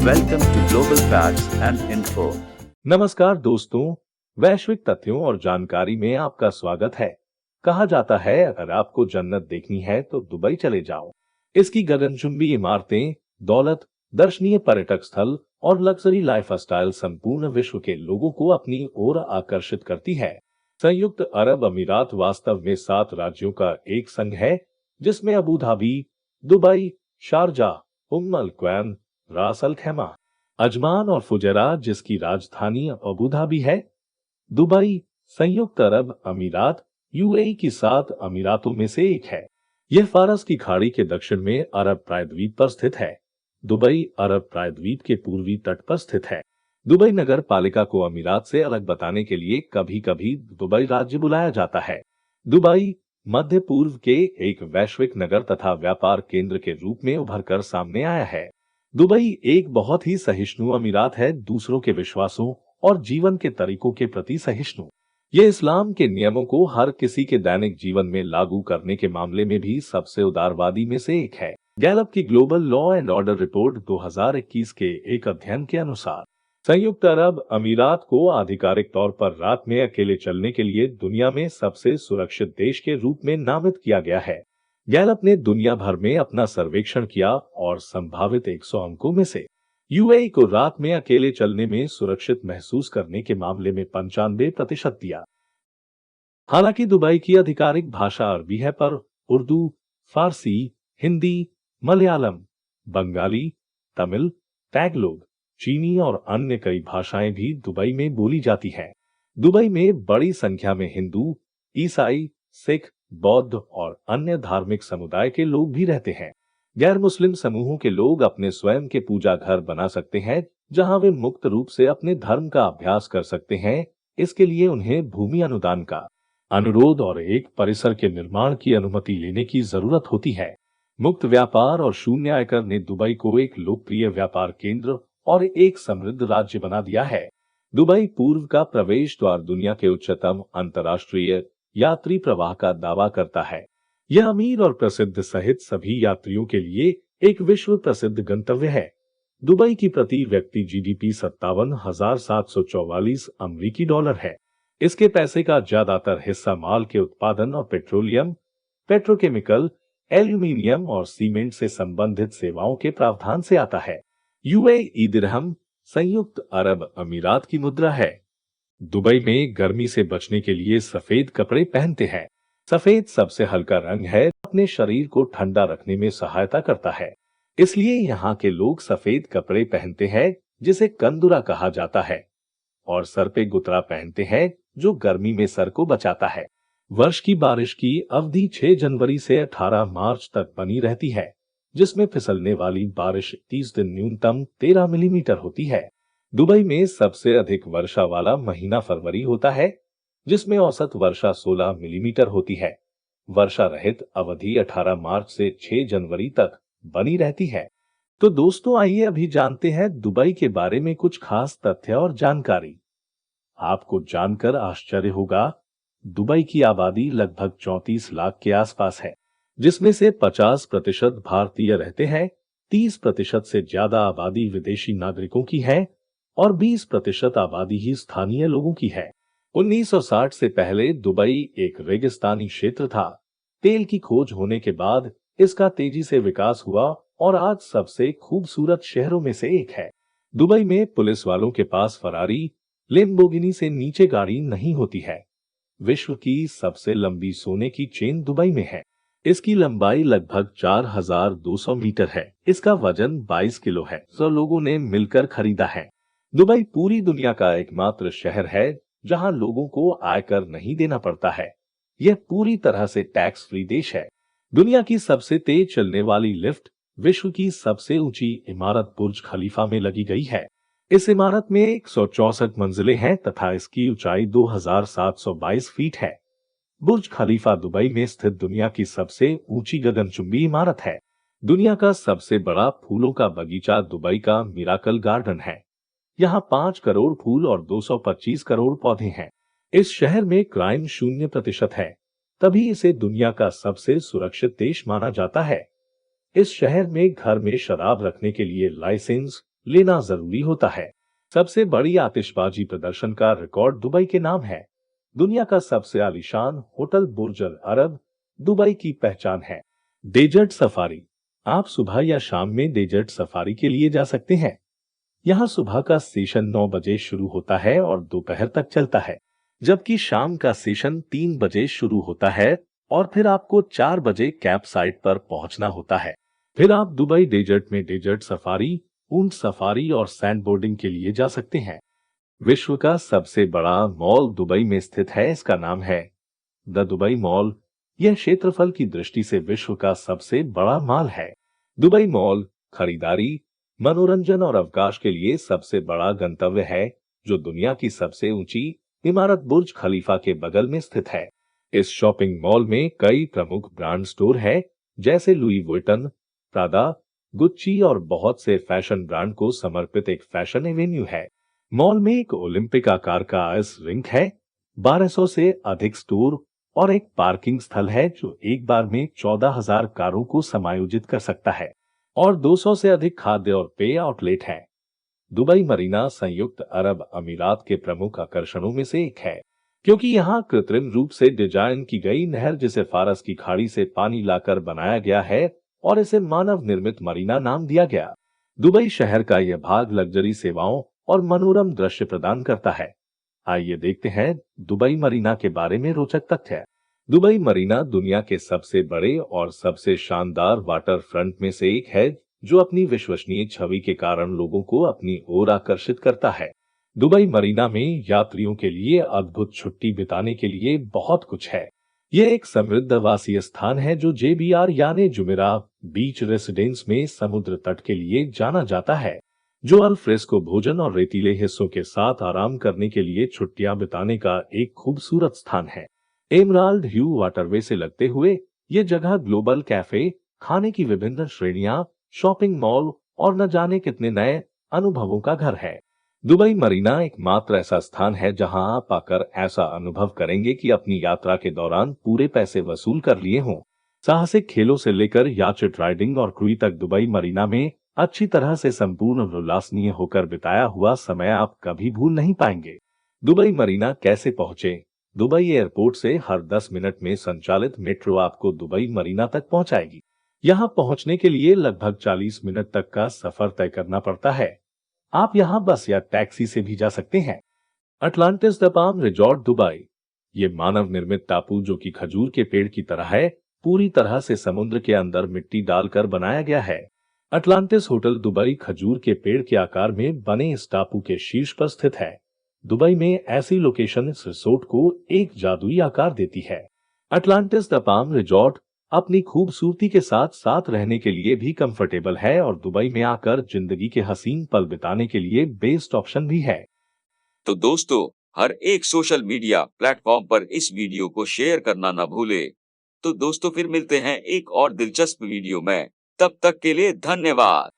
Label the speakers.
Speaker 1: Welcome to Global Facts and Info.
Speaker 2: नमस्कार दोस्तों, वैश्विक तथ्यों और जानकारी में आपका स्वागत है। कहा जाता है अगर आपको जन्नत देखनी है तो दुबई चले जाओ। इसकी गगनचुंबी इमारतें, दौलत, दर्शनीय पर्यटक स्थल और लग्जरी लाइफस्टाइल संपूर्ण विश्व के लोगों को अपनी ओर आकर्षित करती है। संयुक्त अरब अमीरात वास्तव में 7 राज्यों का एक संघ है, जिसमें अबू धाबी, दुबई, शारजाह, उम्म अल क्वैन, रास अल खैमा, अजमान और फुजैरा जिसकी राजधानी अबू धाबी है। दुबई संयुक्त अरब अमीरात यूएई की 7 अमीरातों में से एक है। यह फारस की खाड़ी के दक्षिण में अरब प्रायद्वीप पर स्थित है। दुबई अरब प्रायद्वीप के पूर्वी तट पर स्थित है। दुबई नगर पालिका को अमीरात से अलग बताने के लिए कभी कभी दुबई राज्य बुलाया जाता है। दुबई मध्य पूर्व के एक वैश्विक नगर तथा व्यापार केंद्र के रूप में उभरकर सामने आया है। दुबई एक बहुत ही सहिष्णु अमीरात है, दूसरों के विश्वासों और जीवन के तरीकों के प्रति सहिष्णु। ये इस्लाम के नियमों को हर किसी के दैनिक जीवन में लागू करने के मामले में भी सबसे उदारवादी में से एक है। गैलप की global law and order report 2021 के एक अध्ययन के अनुसार संयुक्त अरब अमीरात को आधिकारिक तौर पर रात में अकेले चलने के लिए दुनिया में सबसे सुरक्षित देश के रूप में नामित किया गया है। गैलप ने दुनिया भर में अपना सर्वेक्षण किया और संभावित 100 अंकों में से यूएई को रात में अकेले चलने में सुरक्षित महसूस करने के मामले में 95% दिया। हालांकि दुबई की आधिकारिक भाषा अरबी है, पर उर्दू, फारसी, हिंदी, मलयालम, बंगाली, तमिल, टैगलोग, चीनी और अन्य कई भाषाएं भी दुबई में बोली जाती हैं। दुबई में बड़ी संख्या में हिंदू, ईसाई, सिख, बौद्ध और अन्य धार्मिक समुदाय के लोग भी रहते हैं। गैर मुस्लिम समूहों के लोग अपने स्वयं के पूजा घर बना सकते हैं, जहां वे मुक्त रूप से अपने धर्म का अभ्यास कर सकते हैं। इसके लिए उन्हें भूमि अनुदान का अनुरोध और एक परिसर के निर्माण की अनुमति लेने की जरूरत होती है। मुक्त व्यापार और शून्य आयकर ने दुबई को एक लोकप्रिय व्यापार केंद्र और एक समृद्ध राज्य बना दिया है। दुबई पूर्व का प्रवेश द्वार दुनिया के उच्चतम अंतर्राष्ट्रीय यात्री प्रवाह का दावा करता है। यह अमीर और प्रसिद्ध सहित सभी यात्रियों के लिए एक विश्व प्रसिद्ध गंतव्य है। दुबई की प्रति व्यक्ति जीडीपी 57,744 अमेरिकी डॉलर है। इसके पैसे का ज्यादातर हिस्सा माल के उत्पादन और पेट्रोलियम, पेट्रोकेमिकल, एल्यूमीनियम और सीमेंट से संबंधित सेवाओं के प्रावधान से आता है। यूएई दिरहम संयुक्त अरब अमीरात की मुद्रा है। दुबई में गर्मी से बचने के लिए सफेद कपड़े पहनते हैं। सफेद सबसे हल्का रंग है, अपने शरीर को ठंडा रखने में सहायता करता है। इसलिए यहाँ के लोग सफेद कपड़े पहनते हैं, जिसे कंदुरा कहा जाता है, और सर पे गुतरा पहनते हैं, जो गर्मी में सर को बचाता है। वर्ष की बारिश की अवधि 6 जनवरी से 18 मार्च तक बनी रहती है, जिसमें फिसलने वाली बारिश 30 दिन न्यूनतम 13 मिलीमीटर होती है। दुबई में सबसे अधिक वर्षा वाला महीना फरवरी होता है, जिसमें औसत वर्षा 16 मिलीमीटर होती है। वर्षा रहित अवधि 18 मार्च से 6 जनवरी तक बनी रहती है। तो दोस्तों, आइए अभी जानते हैं दुबई के बारे में कुछ खास तथ्य और जानकारी। आपको जानकर आश्चर्य होगा, दुबई की आबादी लगभग 34 लाख के आसपास है, जिसमें से 50% भारतीय रहते हैं, 30% से ज्यादा आबादी विदेशी नागरिकों की है और 20% आबादी ही स्थानीय लोगों की है। 1960 से पहले दुबई एक रेगिस्तानी क्षेत्र था। तेल की खोज होने के बाद इसका तेजी से विकास हुआ और आज सबसे खूबसूरत शहरों में से एक है। दुबई में पुलिस वालों के पास फरारी, लेम्बोर्गिनी से नीचे गाड़ी नहीं होती है। विश्व की सबसे लंबी सोने की चेन दुबई में है। इसकी लंबाई लगभग 4,200 मीटर है। इसका वजन 22 किलो है। 100 लोगों ने मिलकर खरीदा है। दुबई पूरी दुनिया का एकमात्र शहर है जहां लोगों को आयकर नहीं देना पड़ता है। यह पूरी तरह से टैक्स फ्री देश है। दुनिया की सबसे तेज चलने वाली लिफ्ट विश्व की सबसे ऊंची इमारत बुर्ज खलीफा में लगी गई है। इस इमारत में 164 मंजिलें हैं तथा इसकी ऊंचाई 2,722 फीट है। बुर्ज खलीफा दुबई में स्थित दुनिया की सबसे ऊंची गगनचुंबी इमारत है। दुनिया का सबसे बड़ा फूलों का बगीचा दुबई का मिराकल गार्डन है। यहाँ 5 करोड़ फूल और 225 करोड़ पौधे हैं। इस शहर में क्राइम 0% है, तभी इसे दुनिया का सबसे सुरक्षित देश माना जाता है। इस शहर में घर में शराब रखने के लिए लाइसेंस लेना जरूरी होता है। सबसे बड़ी आतिशबाजी प्रदर्शन का रिकॉर्ड दुबई के नाम है। दुनिया का सबसे आलीशान होटल बुर्ज अल अरब दुबई की पहचान है। Desert safari. आप सुबह या शाम में डेजर्ट सफारी के लिए जा सकते हैं। यहाँ सुबह का सेशन 9 बजे शुरू होता है और दोपहर तक चलता है, जबकि शाम का सेशन 3 बजे शुरू होता है और फिर आपको 4 बजे कैंप साइट पर पहुंचना होता है। फिर आप दुबई डेजर्ट में डेजर्ट सफारी, ऊंट सफारी और सैंड बोर्डिंग के लिए जा सकते हैं। विश्व का सबसे बड़ा मॉल दुबई में स्थित है। इसका नाम है द दुबई मॉल। यह क्षेत्रफल की दृष्टि से विश्व का सबसे बड़ा मॉल है। दुबई मॉल खरीदारी, मनोरंजन और अवकाश के लिए सबसे बड़ा गंतव्य है, जो दुनिया की सबसे ऊंची इमारत बुर्ज खलीफा के बगल में स्थित है। इस शॉपिंग मॉल में कई प्रमुख ब्रांड स्टोर है, जैसे लुई वुइटन, प्रादा, गुच्ची और बहुत से फैशन ब्रांड को समर्पित एक फैशन एवेन्यू है। मॉल में एक ओलंपिक आकार का आइस रिंक है, 1200 से अधिक स्टोर और एक पार्किंग स्थल है जो एक बार में 14,000 कारों को समायोजित कर सकता है, और 200 से अधिक खाद्य और पेय आउटलेट हैं। दुबई मरीना संयुक्त अरब अमीरात के प्रमुख आकर्षणों में से एक है, क्योंकि यहाँ कृत्रिम रूप से डिजाइन की गई नहर, जिसे फारस की खाड़ी से पानी लाकर बनाया गया है और इसे मानव निर्मित मरीना नाम दिया गया। दुबई शहर का यह भाग लग्जरी सेवाओं और मनोरम दृश्य प्रदान करता है। आइए देखते हैं दुबई मरीना के बारे में रोचक तथ्य। दुबई मरीना दुनिया के सबसे बड़े और सबसे शानदार वाटर फ्रंट में से एक है, जो अपनी विश्वसनीय छवि के कारण लोगों को अपनी ओर आकर्षित करता है। दुबई मरीना में यात्रियों के लिए अद्भुत छुट्टी बिताने के लिए बहुत कुछ है। यह एक समृद्ध आवासीय स्थान है जो JBR यानी जुमेराह बीच रेसिडेंस में समुद्र तट के लिए जाना जाता है, जो अल फ्रेस्को भोजन और रेतीले हिस्सों के साथ आराम करने के लिए छुट्टियां बिताने का एक खूबसूरत स्थान है। एमराल्ड ह्यू वाटरवे से लगते हुए ये जगह ग्लोबल कैफे, खाने की विभिन्न श्रेणियां, शॉपिंग मॉल और न जाने कितने नए अनुभवों का घर है। दुबई मरीना एकमात्र ऐसा स्थान है जहां आप आकर ऐसा अनुभव करेंगे कि अपनी यात्रा के दौरान पूरे पैसे वसूल कर लिए हों। साहसिक खेलों से लेकर याचिट राइडिंग और क्रूज तक, दुबई मरीना में अच्छी तरह से संपूर्ण उल्लासनीय होकर बिताया हुआ समय आप कभी भूल नहीं पाएंगे। दुबई मरीना कैसे पहुंचे? दुबई एयरपोर्ट से हर 10 मिनट में संचालित मेट्रो आपको दुबई मरीना तक पहुंचाएगी। यहां पहुंचने के लिए लगभग 40 मिनट तक का सफर तय करना पड़ता है। आप यहां बस या टैक्सी से भी जा सकते हैं। Atlantis the palm resort Dubai. ये मानव निर्मित टापू, जो कि खजूर के पेड़ की तरह है, पूरी तरह से समुद्र के अंदर मिट्टी डालकर बनाया गया है। अटलांटिस होटल दुबई खजूर के पेड़ के आकार में बने इस टापू के शीर्ष पर स्थित है। दुबई में ऐसी लोकेशन इस रिसोर्ट को एक जादुई आकार देती है। अटलांटिस द पाम रिजॉर्ट अपनी खूबसूरती के साथ साथ रहने के लिए भी कंफर्टेबल है और दुबई में आकर जिंदगी के हसीन पल बिताने के लिए बेस्ट ऑप्शन भी है।
Speaker 3: तो दोस्तों, हर एक सोशल मीडिया प्लेटफॉर्म पर इस वीडियो को शेयर करना न भूले। तो दोस्तों, फिर मिलते हैं एक और दिलचस्प वीडियो में। तब तक के लिए धन्यवाद।